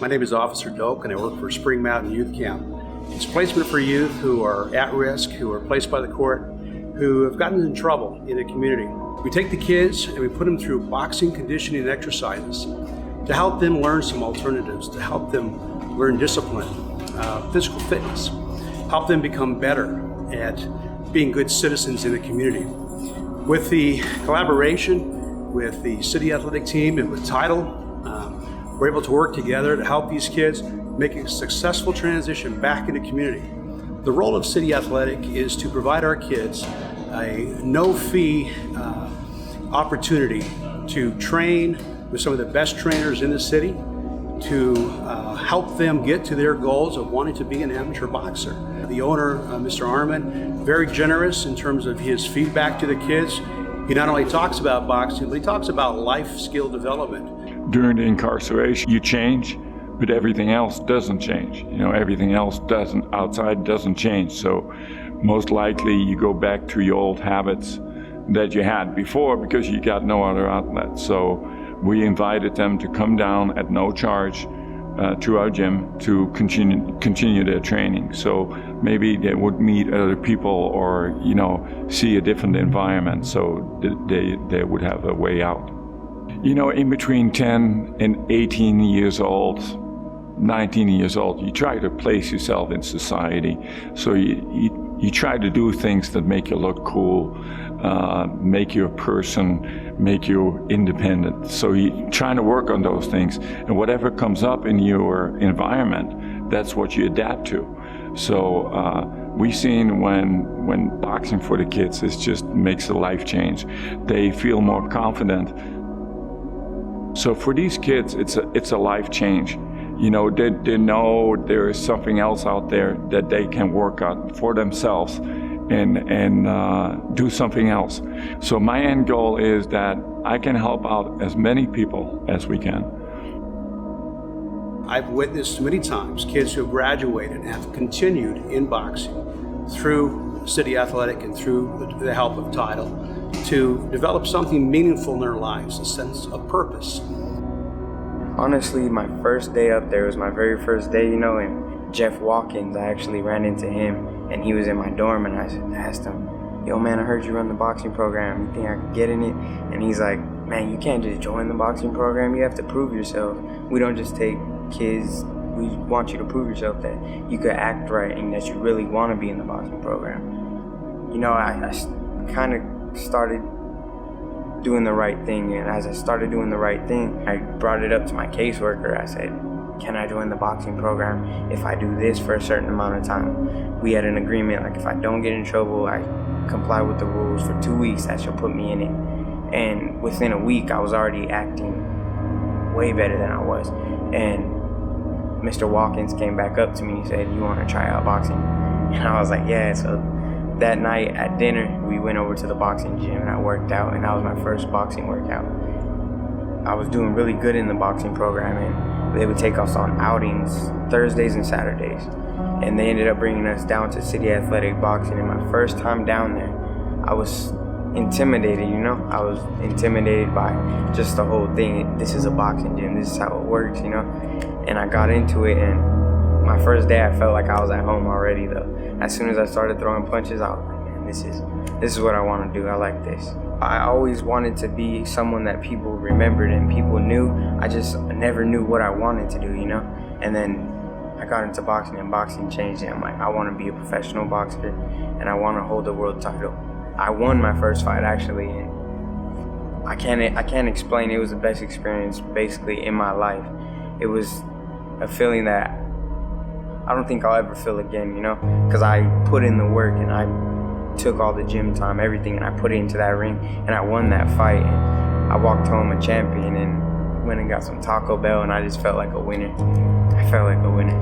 My name is Officer Doak, and I work for Spring Mountain Youth Camp. It's placement for youth who are at risk, who are placed by the court, who have gotten in trouble in the community. We take the kids and we put them through boxing, conditioning, and exercises to help them learn some alternatives, to help them learn discipline, physical fitness, help them become better at being good citizens in the community. With the collaboration with the city athletic team and with Title, we're able to work together to help these kids make a successful transition back into community. The role of city athletic is to provide our kids a no-fee opportunity to train with some of the best trainers in the city, to help them get to their goals of wanting to be an amateur boxer. The owner, Mr. Arman, very generous in terms of his feedback to the kids. He not only talks about boxing, but he talks about life skill development. During the incarceration, you change, but everything else doesn't change. Everything else outside doesn't change. So most likely you go back to your old habits that you had before because you got no other outlet. So we invited them to come down at no charge to our gym to continue their training. So maybe they would meet other people or see a different environment, so they would have a way out. In between 10 and 18 years old, 19 years old, you try to place yourself in society. So you try to do things that make you look cool, make you a person, make you independent. So you're trying to work on those things, and whatever comes up in your environment, that's what you adapt to. So we've seen when boxing for the kids just makes a life change. They feel more confident. So for these kids, it's a life change. They know there is something else out there that they can work on for themselves and do something else. So my end goal is that I can help out as many people as we can. I've witnessed many times kids who have graduated and have continued in boxing through City Athletic and through the help of Title to develop something meaningful in their lives, a sense of purpose. Honestly, my first day up there was my very first day, and Jeff Watkins, I actually ran into him, and he was in my dorm, and I asked him, "Yo, man, I heard you run the boxing program. You think I could get in it?" And he's like, "Man, you can't just join the boxing program. You have to prove yourself. We don't just take kids. We want you to prove yourself that you could act right and that you really want to be in the boxing program." I kind of started doing the right thing, and as I started doing the right thing, I brought it up to my caseworker. I said, "Can I join the boxing program if I do this for a certain amount of time?" We had an agreement, like if I don't get in trouble, I comply with the rules for 2 weeks, that she'll put me in it. And within a week, I was already acting way better than I was. And Mr. Watkins came back up to me and said, "You want to try out boxing?" And I was like, "Yeah." So that night at dinner, we went over to the boxing gym and I worked out, and that was my first boxing workout. I was doing really good in the boxing program, and they would take us on outings Thursdays and Saturdays. And they ended up bringing us down to City Athletic Boxing, and my first time down there, I was intimidated, I was intimidated by just the whole thing. This is a boxing gym, this is how it works, And I got into it, and my first day I felt like I was at home already though. As soon as I started throwing punches, I was like, man, this is what I want to do. I like this. I always wanted to be someone that people remembered and people knew. I just never knew what I wanted to do, And then I got into boxing, and boxing changed, and I'm like, I want to be a professional boxer, and I want to hold the world title. I won my first fight actually, and I can't explain. It was the best experience basically in my life. It was a feeling that I don't think I'll ever feel again, because I put in the work and I took all the gym time, everything, and I put it into that ring, and I won that fight, and I walked home a champion and went and got some Taco Bell, and I just felt like a winner. I felt like a winner.